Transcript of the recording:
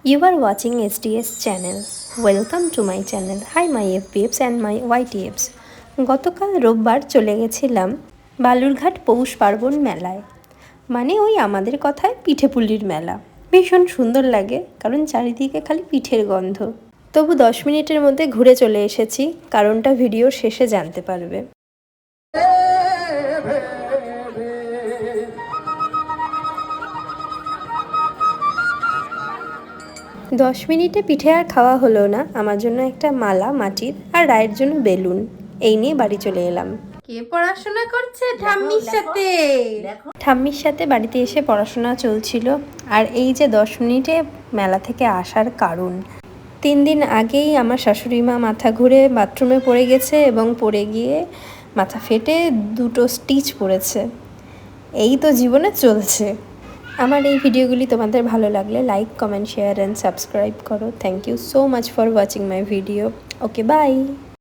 You are watching SDS channel. Welcome to my channel. Hi my FBFs and my YTFs. গতকাল রোববার চলে গেছিলাম বালুরঘাট পৌষ পার্বণ মেলায়। মানে ওই আমাদের কথায় পিঠেপুলির মেলা। ভীষণ সুন্দর লাগে কারণ চারিদিকে খালি পিঠের গন্ধ। তবু 10 মিনিটের মধ্যে ঘুরে চলে এসেছি, কারণটা ভিডিওর শেষে জানতে পারবে। 10 মিনিটে পিঠে আর খাওয়া হলো না। আমার জন্য একটা মালা মাটির আর রায়ের জন্য বেলুন, এই নিয়ে বাড়ি চলে এলাম। কে পড়াশোনা করছে? ঠাম্মির সাথে বাড়িতে এসে পড়াশোনা চলছিল। আর এই যে 10 মিনিটে মেলা থেকে আসার কারণ, 3 দিন আগেই আমার শাশুড়ি মা মাথা ঘুরে বাথরুমে পড়ে গেছে এবং পড়ে গিয়ে মাথা ফেটে 2টো স্টিচ পড়েছে। এই তো জীবনে চলছে। আমার এই ভিডিওগুলি তোমাদের ভালো লাগলে like, comment, share and subscribe করো। Thank you so much for watching my video. Okay, by.